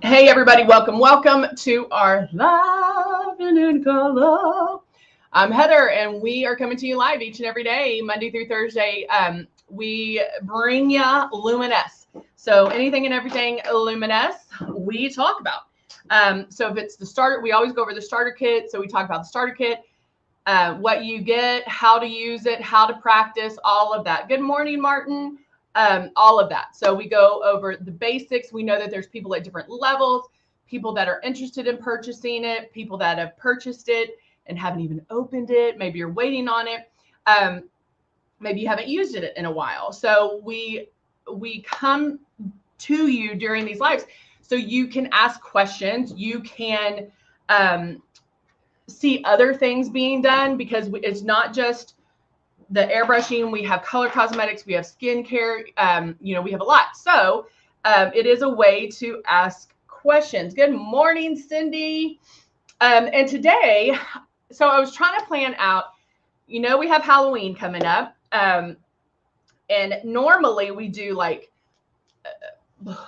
Hey everybody, welcome to our Live and in Color. I'm Heather, and we are coming to you live each and every day, Monday through Thursday. We bring you Luminess. So anything and everything Luminess, we talk about. So if it's the starter, we always go over the starter kit. So we talk about the starter kit, what you get, how to use it, how to practice, all of that. Good morning, Martin. All of that. So we go over the basics. We know that there's people at different levels, people that are interested in purchasing it, people that have purchased it and haven't even opened it. Maybe you're waiting on it. Maybe you haven't used it in a while. So we come to you during these lives so you can ask questions. You can see other things being done, because it's not just the airbrushing. We have color cosmetics, we have skincare, we have a lot. So it is a way to ask questions. Good morning, Cindy. And today, so I was trying to plan out, we have Halloween coming up. And normally we do like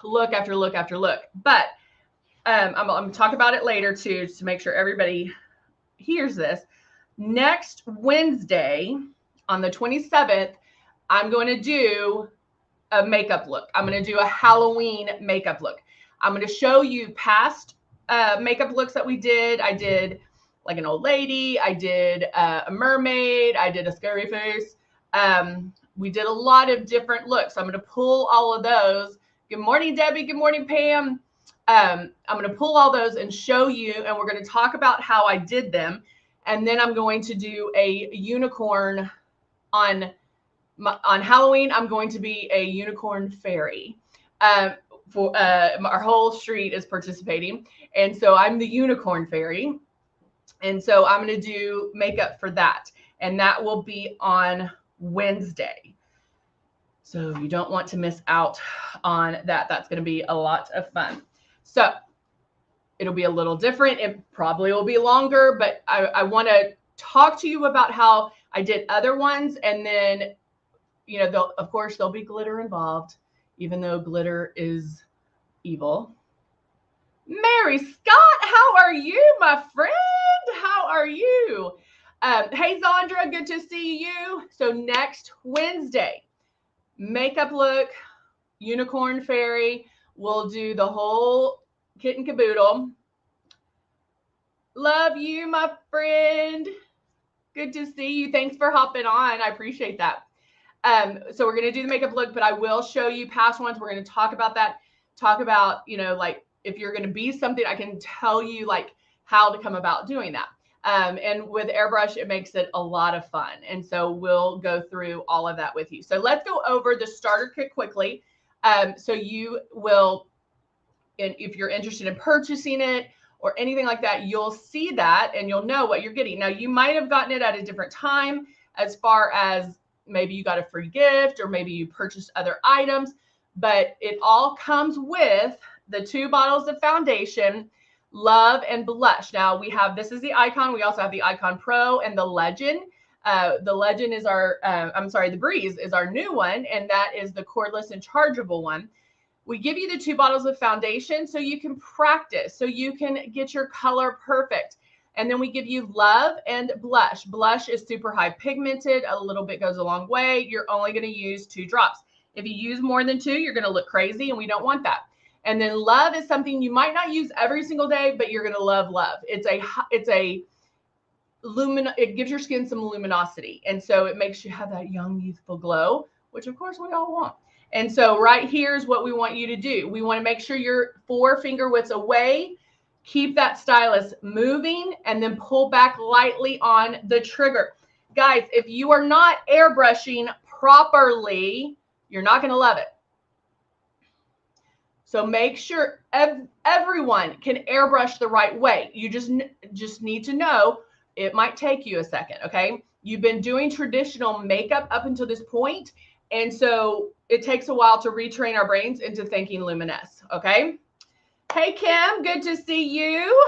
look after look after look, but I'm going to talk about it later too, to make sure everybody hears this. Next Wednesday, on the 27th, I'm going to do a makeup look. I'm going to do a Halloween makeup look. I'm going to show you past makeup looks that we did. I did like an old lady. I did a mermaid. I did a scary face. We did a lot of different looks. I'm going to pull all of those. Good morning, Debbie. Good morning, Pam. I'm going to pull all those and show you, and we're going to talk about how I did them. And then I'm going to do a unicorn on Halloween. I'm going to be a unicorn fairy. For our whole street is participating, and so I'm the unicorn fairy, and so I'm going to do makeup for that, and that will be on Wednesday. So you don't want to miss out on that. That's going to be a lot of fun. So it'll be a little different. It probably will be longer, but I want to talk to you about how I did other ones, and then, of course, there'll be glitter involved, even though glitter is evil. Mary Scott, how are you, my friend? How are you? Hey, Zandra, good to see you. So next Wednesday, makeup look, unicorn fairy. We'll do the whole kit and caboodle. Love you, my friend. Good to see you. Thanks for hopping on. I appreciate that. So we're going to do the makeup look, but I will show you past ones. We're going to talk about that. Talk about, like if you're going to be something, I can tell you like how to come about doing that. And with Airbrush, it makes it a lot of fun. And so we'll go through all of that with you. So let's go over the starter kit quickly. So you will, and if you're interested in purchasing it or anything like that, you'll see that and you'll know what you're getting. Now, you might have gotten it at a different time, as far as maybe you got a free gift or maybe you purchased other items, but it all comes with the 2 bottles of foundation, Love and Blush. Now we have, this is the Icon. We also have the Icon Pro and the Legend. The Legend is the Breeze is our new one, and that is the cordless and chargeable one. We give you the 2 bottles of foundation so you can practice, so you can get your color perfect. And then we give you Love and Blush. Blush is super high pigmented. A little bit goes a long way. You're only going to use 2 drops. If you use more than 2, you're going to look crazy, and we don't want that. And then Love is something you might not use every single day, but you're going to love. It gives your skin some luminosity. And so it makes you have that young, youthful glow, which of course we all want. And so right here is what we want you to do. We want to make sure you're 4 finger widths away. Keep that stylus moving and then pull back lightly on the trigger. Guys, if you are not airbrushing properly, you're not going to love it. So make sure everyone can airbrush the right way. You just need to know it might take you a second, okay? You've been doing traditional makeup up until this point, and so it takes a while to retrain our brains into thinking Luminess, okay? Hey, Kim, good to see you.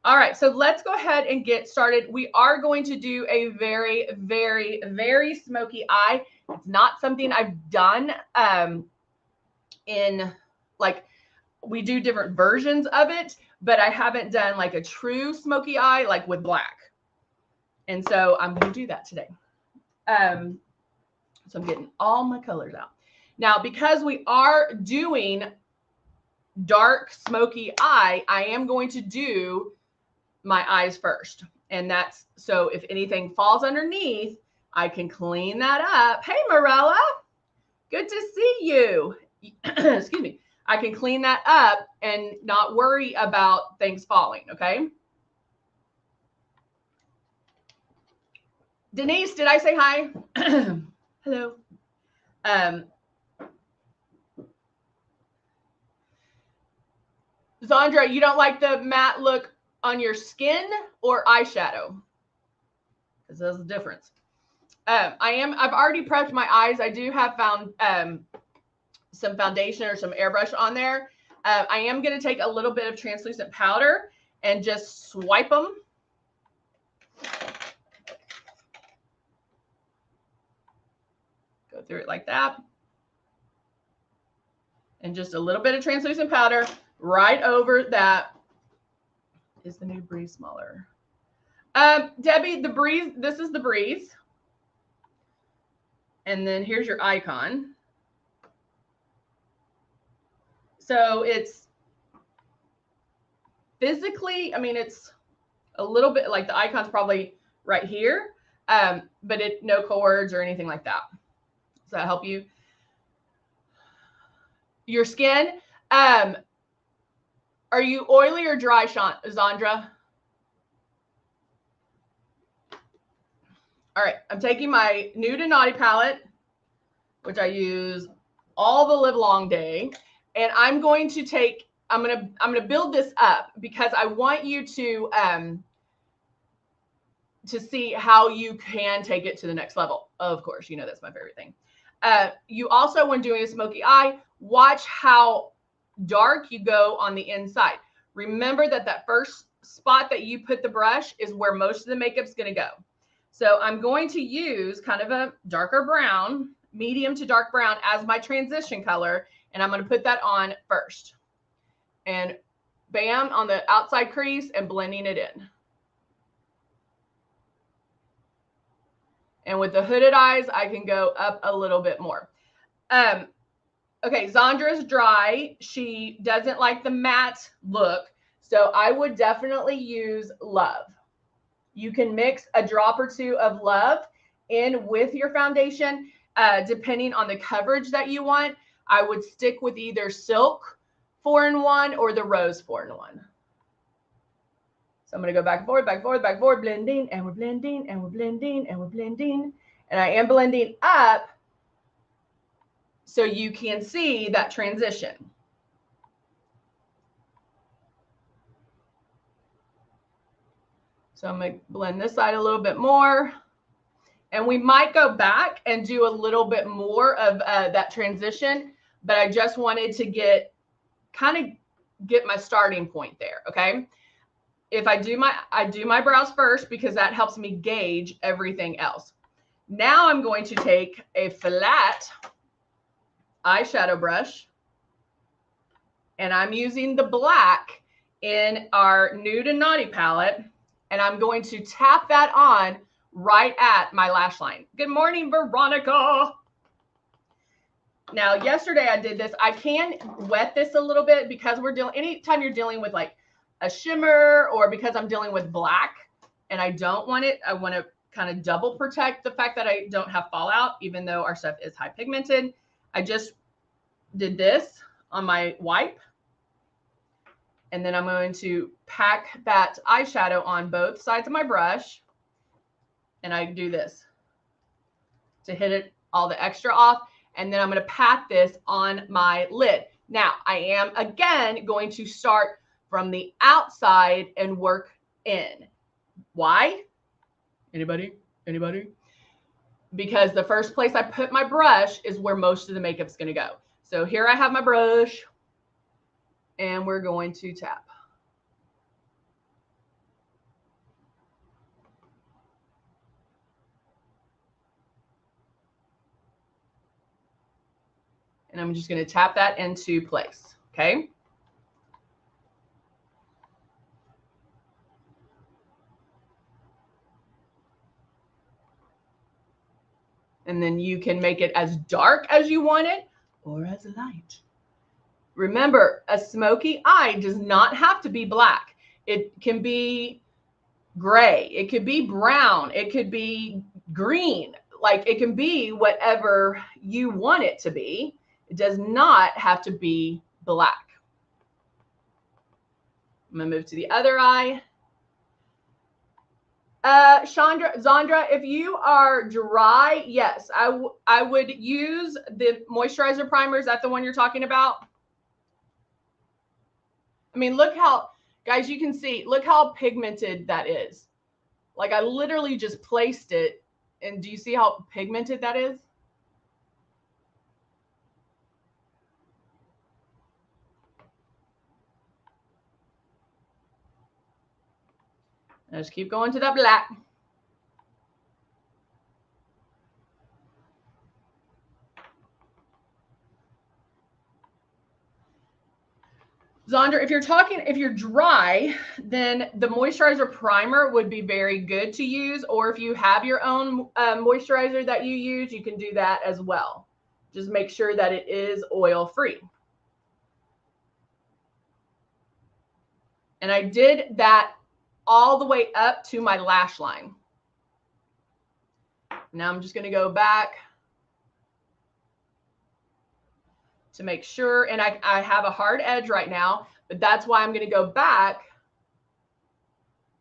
All right, so let's go ahead and get started. We are going to do a very, very, very smoky eye. It's not something I've done in like we do different versions of it, but I haven't done like a true smoky eye, like with black. And so I'm going to do that today. So I'm getting all my colors out. Now, because we are doing dark smoky eye, I am going to do my eyes first. And that's so if anything falls underneath, I can clean that up. Hey, Morella, good to see you. Excuse me. I can clean that up and not worry about things falling, okay? Denise, did I say hi? Hello. Zandra, you don't like the matte look on your skin or eyeshadow? Because there's a difference. I've already prepped my eyes. I do have found some foundation or some airbrush on there. I am going to take a little bit of translucent powder and just swipe them. Go through it like that. And just a little bit of translucent powder right over that. Is the new breeze smaller? Debbie, the breeze, this is the breeze. And then here's your icon. So it's physically, I mean, it's a little bit like the icon's probably right here, but no cords or anything like that. Does that help you? Your skin, are you oily or dry, Zandra? All right, I'm taking my Nude and Naughty palette, which I use all the live long day, and I'm going to take, I'm gonna build this up because I want you to see how you can take it to the next level. Of course, you know that's my favorite thing. You also, when doing a smoky eye, watch how dark you go on the inside. Remember that first spot that you put the brush is where most of the makeup's going to go. So I'm going to use kind of a darker brown, medium to dark brown as my transition color, and I'm going to put that on first. And bam, on the outside crease and blending it in. And with the hooded eyes, I can go up a little bit more. Okay, Zandra's dry. She doesn't like the matte look. So I would definitely use Love. You can mix a drop or two of Love in with your foundation, depending on the coverage that you want. I would stick with either Silk 4-in-1 or the Rose 4-in-1. So I'm going to go back and forth, back and forth, back and forth, blending, and we're blending, and we're blending, and we're blending. And I am blending up so you can see that transition. So I'm going to blend this side a little bit more. And we might go back and do a little bit more of that transition, but I just wanted to get my starting point there, okay? If I do my brows first because that helps me gauge everything else. Now I'm going to take a flat eyeshadow brush, and I'm using the black in our Nude and Naughty palette, and I'm going to tap that on right at my lash line. Good morning, Veronica. Now, yesterday I did this. I can wet this a little bit because anytime you're dealing with like a shimmer, or because I'm dealing with black and I don't want it, I want to kind of double protect the fact that I don't have fallout, even though our stuff is high pigmented. I just did this on my wipe, and then I'm going to pack that eyeshadow on both sides of my brush, and I do this to hit all the extra off, and then I'm going to pat this on my lid. Now, I am again going to start from the outside and work in. Why? Anybody? Because the first place I put my brush is where most of the makeup's going to go. So here I have my brush, and we're going to tap. And I'm just going to tap that into place, okay? And then you can make it as dark as you want it or as light. Remember, a smoky eye does not have to be black. It can be gray. It could be brown. It could be green. Like, it can be whatever you want it to be. It does not have to be black. I'm going to move to the other eye. Zandra, if you are dry, yes, I would use the moisturizer primer. Is that the one you're talking about? I mean, look how, guys, you can see, look how pigmented that is. Like, I literally just placed it, and do you see how pigmented that is? Just keep going to that black. Zandra, if you're dry, then the moisturizer primer would be very good to use. Or if you have your own moisturizer that you use, you can do that as well. Just make sure that it is oil free. And I did that all the way up to my lash line. Now I'm just going to go back to make sure, and I have a hard edge right now, but that's why I'm going to go back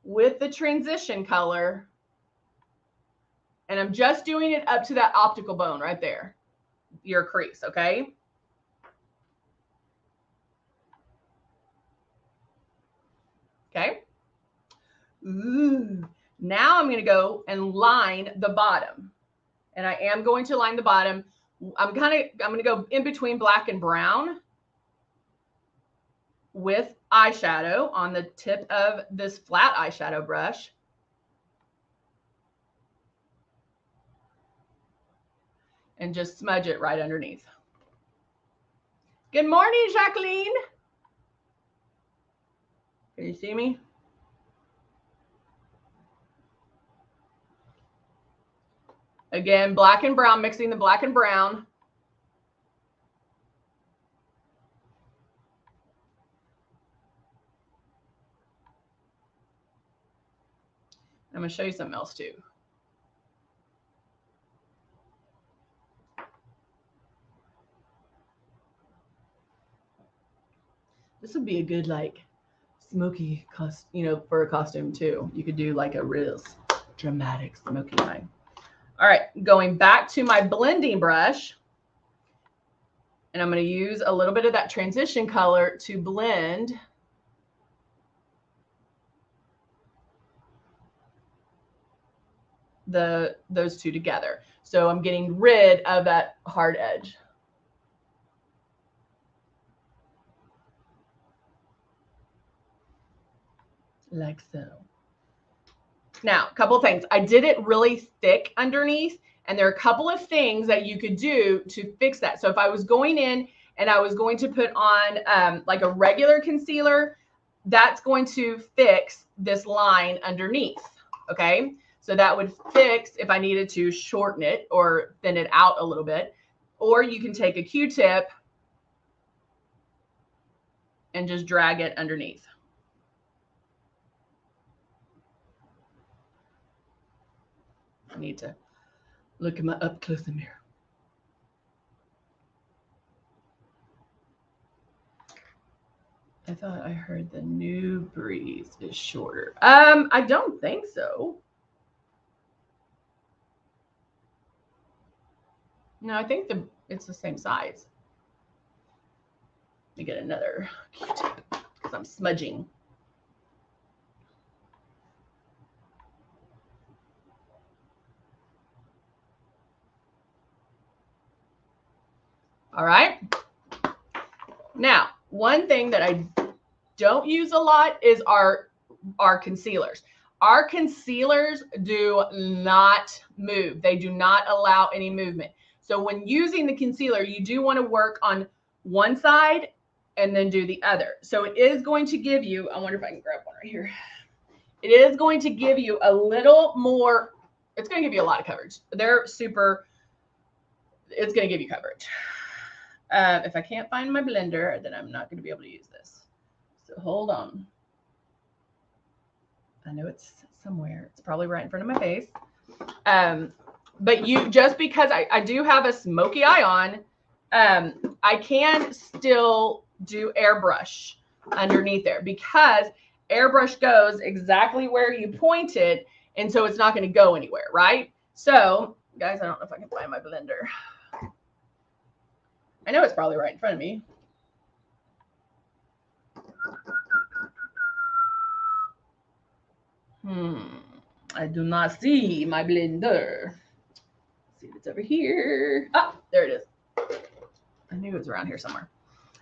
with the transition color, and I'm just doing it up to that optical bone right there, your crease, okay? Okay. Ooh. Now I'm going to go and line the bottom, and I am going to line the bottom. I'm going to go in between black and brown with eyeshadow on the tip of this flat eyeshadow brush. And just smudge it right underneath. Good morning, Jacqueline. Can you see me? Again, black and brown, mixing the black and brown. I'm going to show you something else too. This would be a good, like, smoky for a costume too. You could do like a real dramatic smoky eye. All right, going back to my blending brush, and I'm going to use a little bit of that transition color to blend those two together. So I'm getting rid of that hard edge. Like so. Now, a couple of things. I did it really thick underneath, and there are a couple of things that you could do to fix that. So if I was going in and I was going to put on like a regular concealer, that's going to fix this line underneath, okay? So that would fix if I needed to shorten it or thin it out a little bit. Or you can take a Q-tip and just drag it underneath. I need to look at my up close mirror. I thought I heard the new breeze is shorter. I don't think so. No, I think it's the same size. Let me get another Q-tip because I'm smudging. All right. Now, one thing that I don't use a lot is our concealers. Our concealers do not move. They do not allow any movement. So when using the concealer, you do want to work on one side and then do the other. So it is going to give you, I wonder if I can grab one right here. It is going to give you a little more, it's going to give you a lot of coverage. They're super it's going to give you coverage. If I can't find my blender, then I'm not going to be able to use this. So hold on. I know it's somewhere. It's probably right in front of my face. But you, just because I do have a smoky eye on, I can still do airbrush underneath there, because airbrush goes exactly where you point it, and so it's not going to go anywhere, right? So, guys, I don't know if I can find my blender. I know it's probably right in front of me. I do not see my blender. Let's see if it's over here. Ah, there it is. I knew it was around here somewhere.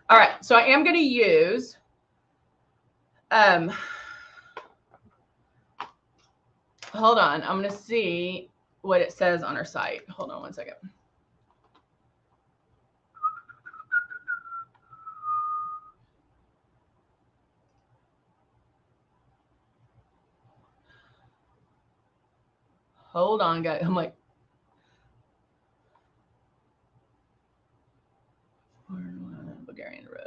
All right, so I am going to use hold on, I'm going to see what it says on our site. Hold on one second. Hold on, guys. I'm like, Bulgarian Road.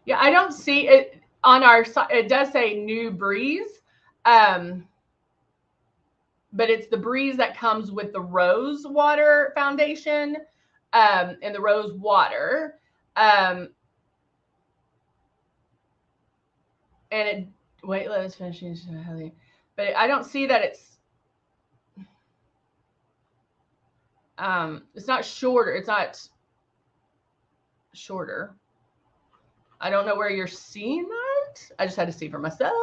Yeah, I don't see it on our site. It does say New Breeze, but it's the Breeze that comes with the rose water foundation, and the rose water. And it, wait, let us finish. But I don't see that it's not shorter. It's not shorter. I don't know where you're seeing that. I just had to see for myself.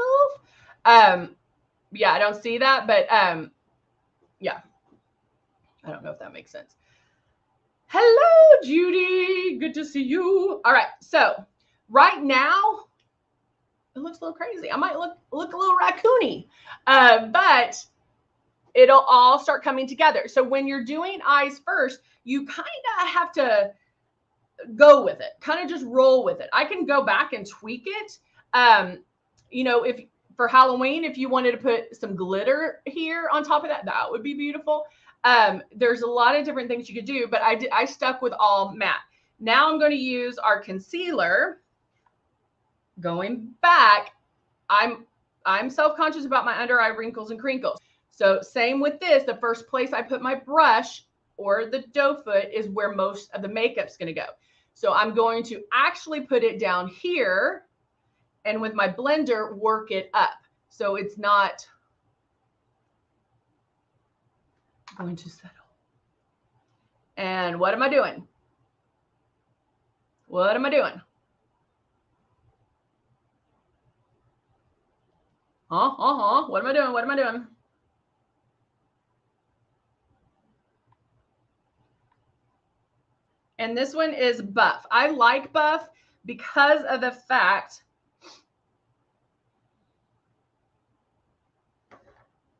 Yeah, I don't see that, but yeah, I don't know if that makes sense. Hello, Judy. Good to see you. All right, so right now it looks a little crazy. I might look a little raccoony, but it'll all start coming together. So when you're doing eyes first, you kind of have to go with it, kind of just roll with it. I can go back and tweak it. You know, if for Halloween, if you wanted to put some glitter here on top of that, that would be beautiful. There's a lot of different things you could do, but I stuck with all matte. Now I'm going to use our concealer. Going back, I'm self-conscious about my under eye wrinkles and crinkles. So same with this, the first place I put my brush or the doe foot is where most of the makeup's going to go. So I'm going to actually put it down here and with my blender work it up. So it's not going to settle. And what am I doing? What am I doing? What am I doing? What am I doing? And this one is Buff. I like Buff because of the fact.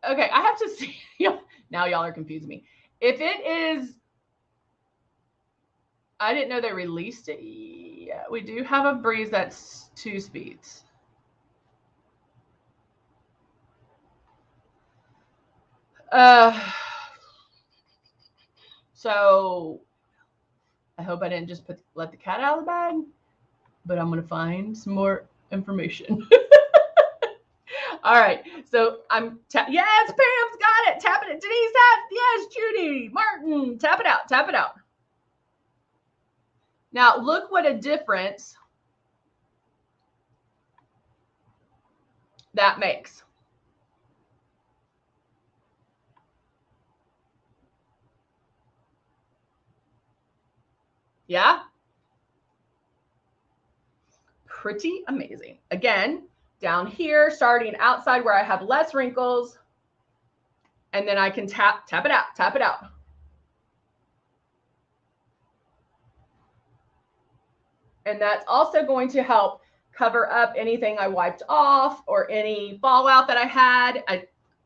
Okay, I have to see. Now y'all are confusing me. If it is, I didn't know they released it. Yeah, we do have a Breeze that's 2 speeds. So I hope I didn't just let the cat out of the bag, but I'm going to find some more information. All right. So I'm, yes, Pam's got it. Tapping it. Denise, yes, Judy, Martin, tap it out. Tap it out. Now look what a difference that makes. Yeah. Pretty amazing. Again, down here, starting outside where I have less wrinkles, and then I can tap it out, tap it out. And that's also going to help cover up anything I wiped off or any fallout that I had.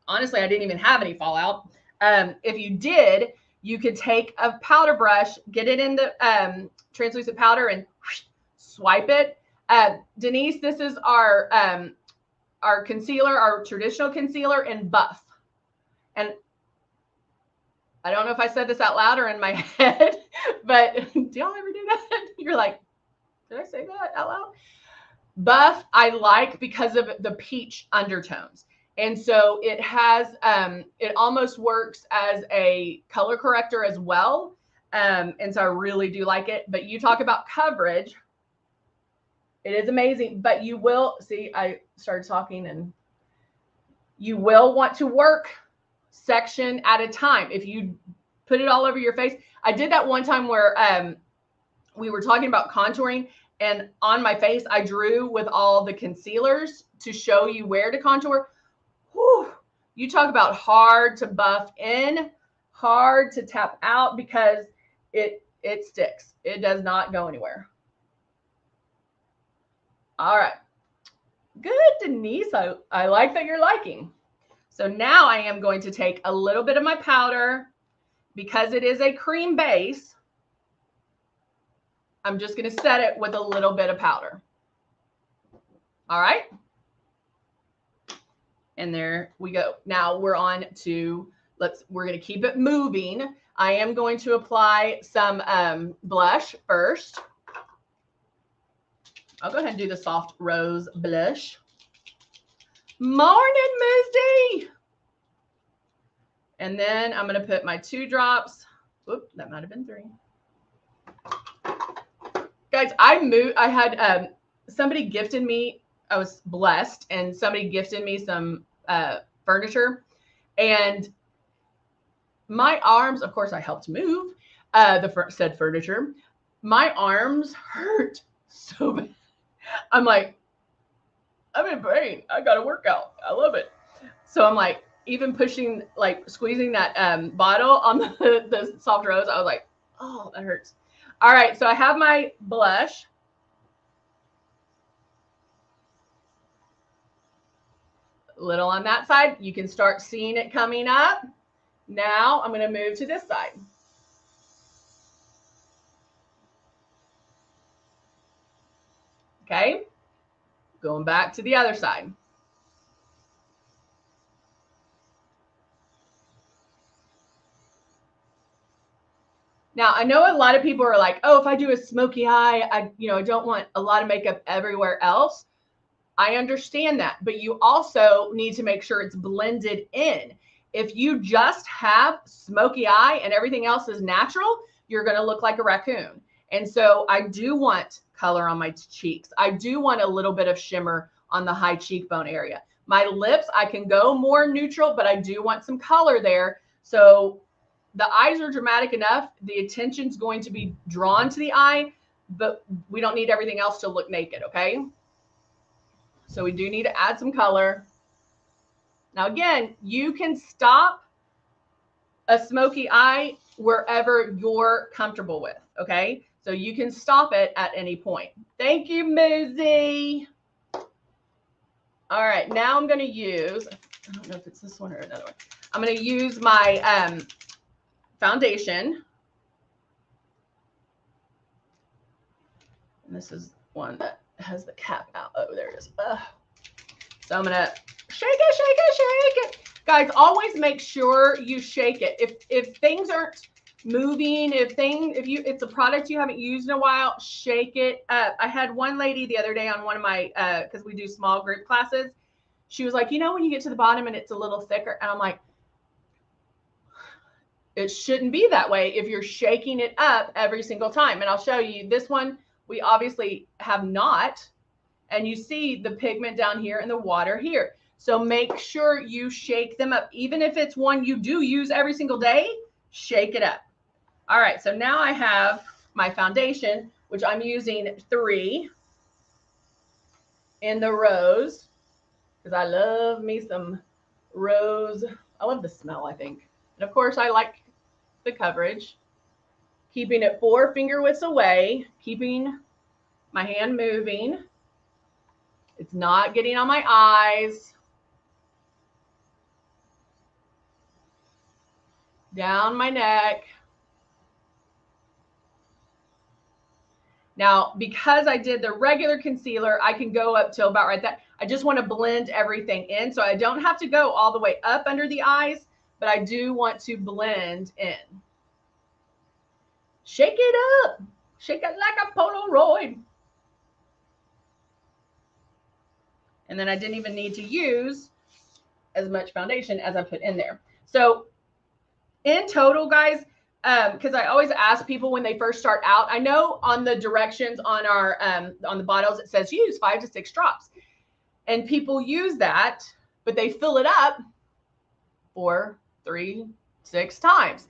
Honestly, I didn't even have any fallout. If you did, you could take a powder brush, get it in the translucent powder and swipe it. Denise, this is our our concealer, our traditional concealer, and buff. And I don't know if I said this out loud or in my head, but do y'all ever do that? You're like, did I say that out loud? Buff I like because of the peach undertones. And so it has, it almost works as a color corrector as well. And so I really do like it. But you talk about coverage. It is amazing. But you will, see, I started talking, and you will want to work section at a time. If you put it all over your face. I did that one time where we were talking about contouring, and on my face, I drew with all the concealers to show you where to contour. Whew. You talk about hard to buff in, hard to tap out, because it sticks. It does not go anywhere. All right. Good, Denise. I like that you're liking. So now I am going to take a little bit of my powder. Because it is a cream base, I'm just going to set it with a little bit of powder. All right. And there we go. Now we're on to, we're going to keep it moving. I am going to apply some blush first. I'll go ahead and do the soft rose blush. Morning, Missy. And then I'm going to put my 2 drops. Whoop, that might have been 3. Guys, I had somebody gifted me. I was blessed, and somebody gifted me some furniture. And my arms, of course, I helped move said furniture. My arms hurt so bad. I'm like, I'm in pain. I got to work out. I love it. So I'm like, even pushing, like squeezing that bottle on the soft rose, I was like, oh, that hurts. All right, so I have my blush. A little on that side. You can start seeing it coming up. Now I'm going to move to this side. Okay, going back to the other side. Now, I know a lot of people are like, oh, if I do a smoky eye, I don't want a lot of makeup everywhere else. I understand that, but you also need to make sure it's blended in. If you just have smoky eye and everything else is natural, you're going to look like a raccoon. And so I do want color on my cheeks. I do want a little bit of shimmer on the high cheekbone area. My lips, I can go more neutral, but I do want some color there. So the eyes are dramatic enough. The attention's going to be drawn to the eye, but we don't need everything else to look naked, okay? So we do need to add some color. Now, again, you can stop a smoky eye wherever you're comfortable with, okay? So you can stop it at any point. Thank you, Muzi. All right, now I'm going to use, I don't know if it's this one or another one. I'm going to use my foundation. And this is one that has the cap out. Oh, there it is. Ugh. So I'm going to shake it, shake it, shake it. Guys, always make sure you shake it. If things aren't moving, if it's a product you haven't used in a while, shake it up. I had one lady the other day on one of my, because we do small group classes. She was like, when you get to the bottom and it's a little thicker. And I'm like, it shouldn't be that way if you're shaking it up every single time. And I'll show you this one. We obviously have not. And you see the pigment down here and the water here. So make sure you shake them up. Even if it's one you do use every single day, shake it up. All right, so now I have my foundation, which I'm using 3 in the rose, because I love me some rose. I love the smell, I think. And of course, I like the coverage. Keeping it 4 finger widths away, keeping my hand moving. It's not getting on my eyes. Down my neck. Now, because I did the regular concealer, I can go up till about right there. I just want to blend everything in. So I don't have to go all the way up under the eyes, but I do want to blend in. Shake it up. Shake it like a Polaroid. And then I didn't even need to use as much foundation as I put in there. So in total, guys, because I always ask people when they first start out, I know on the directions on our on the bottles it says use 5 to 6 drops, and people use that, but they fill it up 4, 3, 6 times.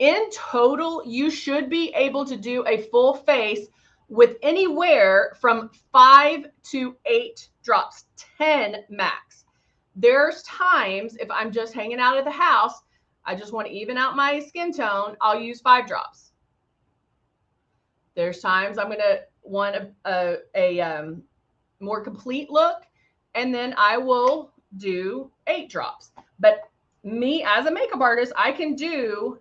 In total, you should be able to do a full face with anywhere from 5 to 8 drops, 10 max. There's times if I'm just hanging out at the house, I just want to even out my skin tone, I'll use 5 drops. There's times I'm going to want a more complete look, and then I will do 8 drops. But me as a makeup artist, I can do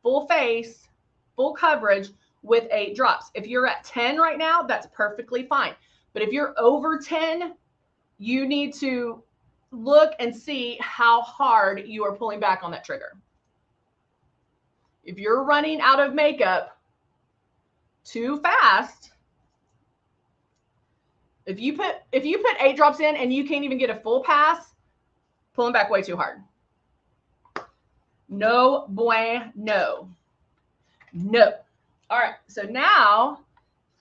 full face, full coverage with 8 drops. If you're at 10 right now, that's perfectly fine. But if you're over 10, you need to look and see how hard you are pulling back on that trigger. If you're running out of makeup too fast, if you put 8 drops in and you can't even get a full pass, pulling back way too hard. No bueno. No. All right. So now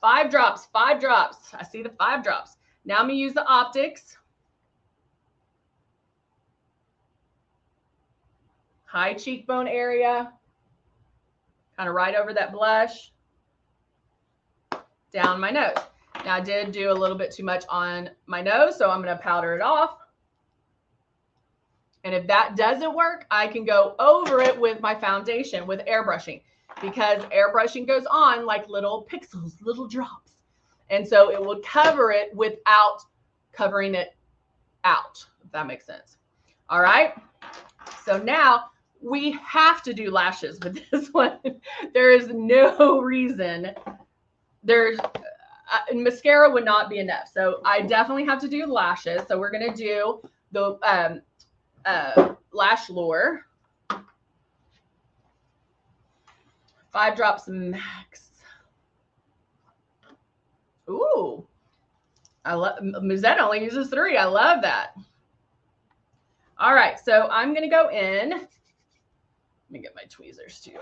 5 drops, 5 drops. I see the 5 drops. Now I'm going to use the optics. High cheekbone area. Kind of right over that blush. Down my nose. Now I did do a little bit too much on my nose, so I'm going to powder it off. And if that doesn't work, I can go over it with my foundation with airbrushing, because airbrushing goes on like little pixels, little drops. And so it will cover it without covering it out, if that makes sense. All right. So now we have to do lashes with this one. There is no reason. There's mascara would not be enough. So I definitely have to do lashes. So we're going to do the Lash Lure. 5 drops max. Ooh, I love Muzette only uses 3. I love that. All right, so I'm gonna go in. Let me get my tweezers too.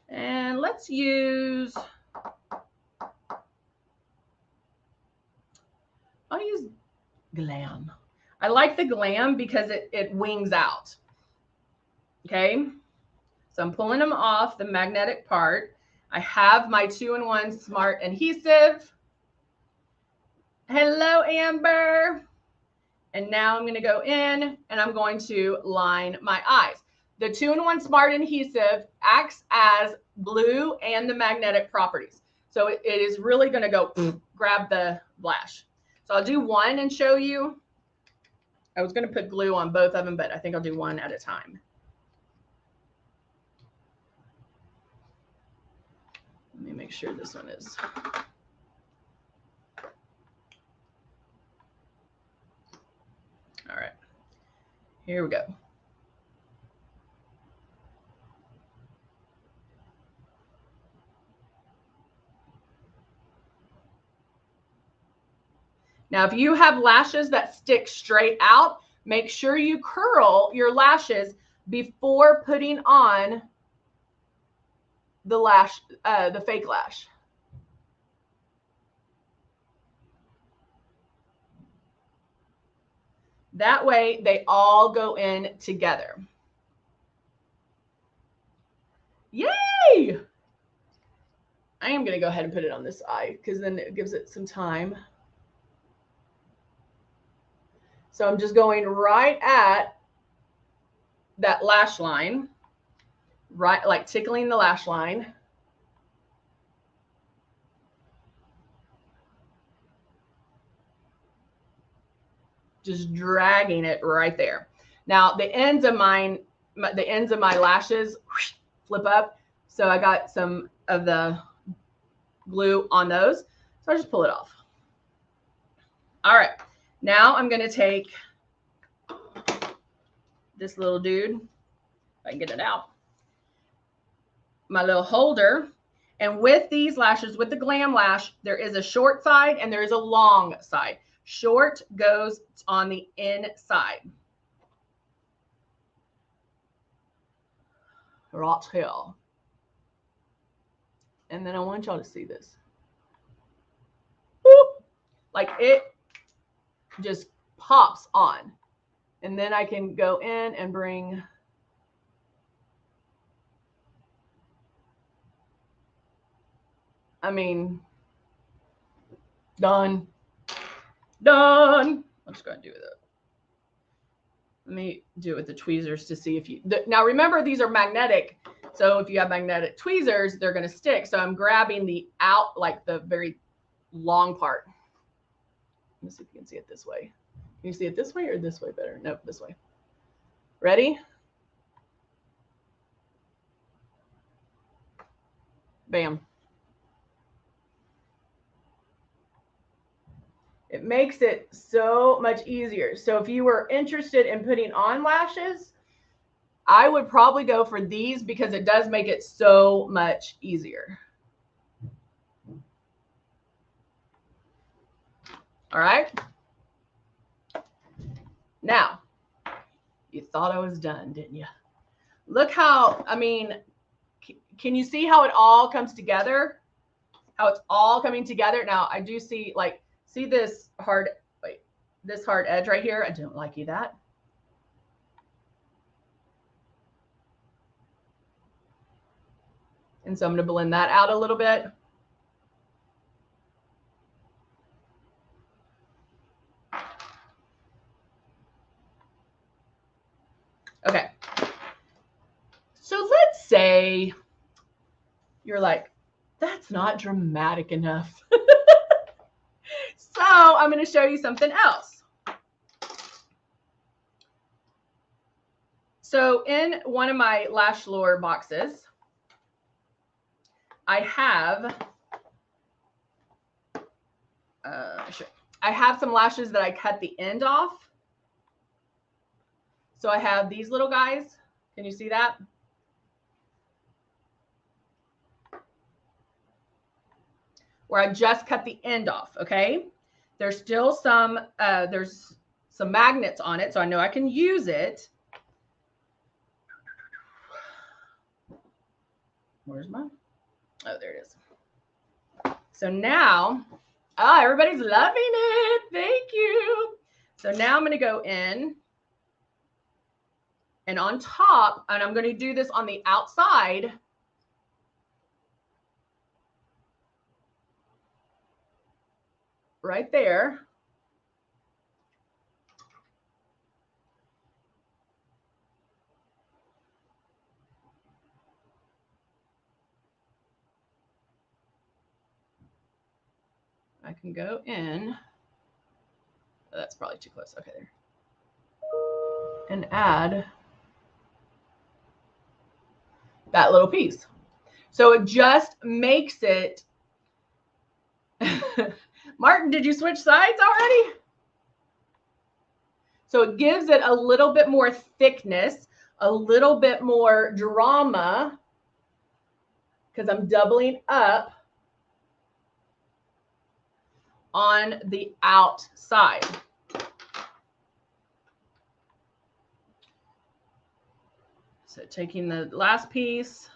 And let's use, I'll use Glam. I like the Glam because it wings out. Okay, so I'm pulling them off the magnetic part. I have my 2-in-1 Smart Adhesive. Hello, Amber. And now I'm going to go in and I'm going to line my eyes. The 2-in-1 Smart Adhesive acts as glue and the magnetic properties. So it is really going to go grab the lash. So I'll do one and show you. I was going to put glue on both of them, but I think I'll do one at a time. Let me make sure this one is. All right, here we go. Now, if you have lashes that stick straight out, make sure you curl your lashes before putting on the lash, the fake lash. That way they all go in together. Yay! I am going to go ahead and put it on this eye because then it gives it some time. So I'm just going right at that lash line, right, like tickling the lash line. Just dragging it right there. Now the ends of my lashes flip up. So I got some of the glue on those. So I just pull it off. All right. Now I'm going to take this little dude, if I can get it out, my little holder. And with these lashes, with the Glam Lash, there is a short side and there is a long side. Short goes on the inside. Right here. And then I want y'all to see this. Whoop. Like it just pops on. And then I can go in and bring done. Done. I'm just going to do it. Let me do it with the tweezers to see if you, now remember these are magnetic. So if you have magnetic tweezers, they're going to stick. So I'm grabbing the out, like the very long part. Let me see if you can see it this way. Can you see it this way or this way better? Nope, this way. Ready? Bam. It makes it so much easier. So if you were interested in putting on lashes, I would probably go for these because it does make it so much easier. All right. Now, you thought I was done, didn't you? Look how, can you see how it all comes together? How it's all coming together? Now, I do see, like, see this hard, this hard edge right here? I don't like that. And so I'm going to blend that out a little bit. Okay. So let's say you're like, that's not dramatic enough. So I'm going to show you something else. So in one of my Lash Lure boxes, I have some lashes that I cut the end off. So I have these little guys. Can you see that? Where I just cut the end off, okay? There's still some, there's some magnets on it, so I know I can use it. Where's mine? Oh, there it is. So now, everybody's loving it. Thank you. So now I'm going to go in and on top, and I'm going to do this on the outside. Right there. I can go in. Oh, that's probably too close. Okay, there. And add that little piece. So it just makes it. Martin, did you switch sides already? So it gives it a little bit more thickness, a little bit more drama, because I'm doubling up on the outside. So taking the last piece.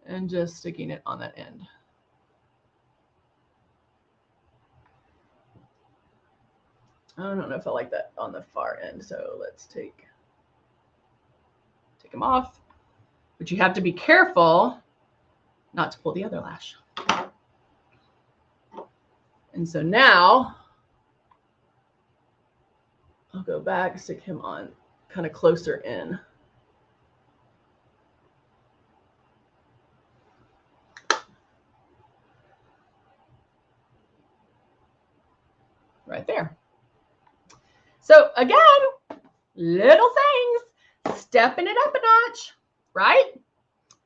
And just sticking it on that end. I don't know if I like that on the far end, so let's take them off. But you have to be careful not to pull the other lash. And so now I'll go back, stick him on kind of closer in. Right there. So again, Little things, stepping it up a notch, right?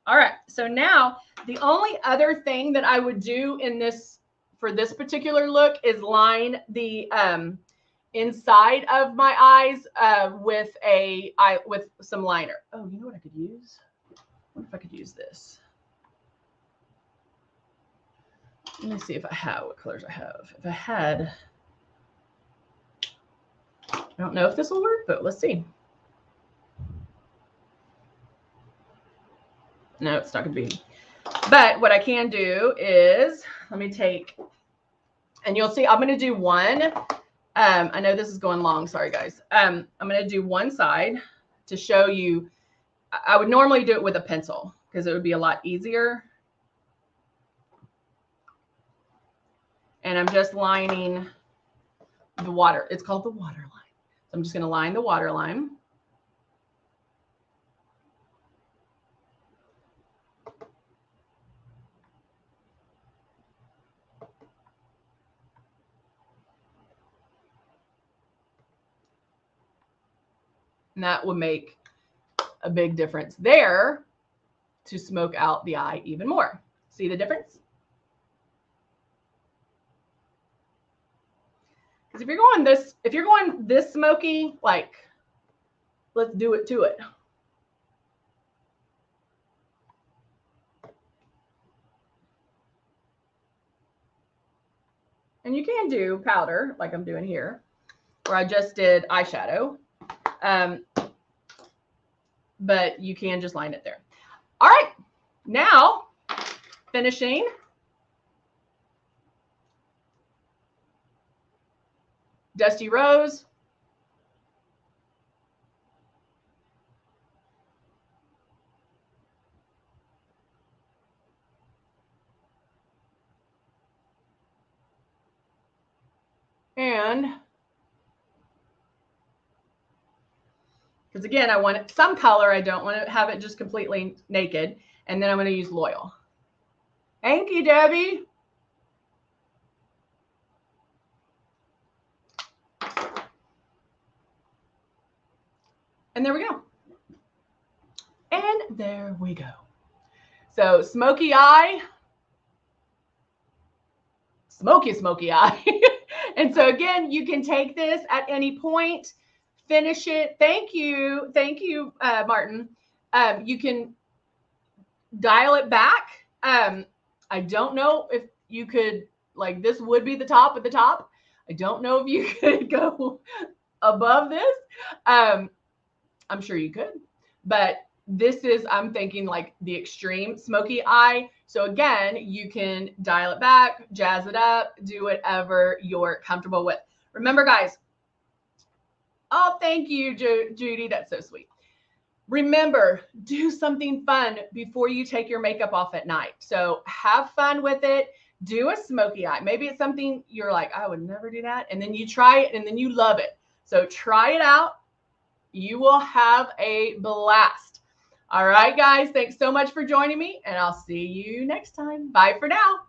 All right, so now the only other thing that I would do in this, for this particular look, is line the inside of my eyes with some liner. Oh, you know what I could use? I wonder if I could use this. Let me see if I have what colors I have. If I had, I don't know if this will work, but let's see. No, it's not going to be. But what I can do is, let me take, and you'll see, I'm going to do one. I know this is going long. Sorry, guys. I'm going to do one side to show you. I would normally do it with a pencil because it would be a lot easier. And I'm just lining the water. It's called the water line. So I'm just going to line the water line. And that will make a big difference there to smoke out the eye even more. See the difference? Because if you're going this smoky, like, let's do it to it. And you can do powder like I'm doing here, where I just did eyeshadow. But you can just line it there. All right, now finishing. Dusty Rose. And because again, I want some color. I don't want to have it just completely naked. And then I'm going to use Loyal. Thank you, Debbie. And there we go. And there we go. So smoky eye. Smoky eye. And so again, you can take this at any point, finish it. Thank you, Martin. You can dial it back. I don't know if you could, like, this would be the top at the top. I don't know if you could go above this. I'm sure you could, but this is, I'm thinking like the extreme smoky eye. So again, you can dial it back, jazz it up, do whatever you're comfortable with. Remember, guys, oh, thank you, Judy. That's so sweet. Remember, do something fun before you take your makeup off at night. So have fun with it. Do a smoky eye. Maybe it's something you're like, I would never do that. And then you try it and then you love it. So try it out. You will have a blast. All right, guys. Thanks so much for joining me, and I'll see you next time. Bye for now.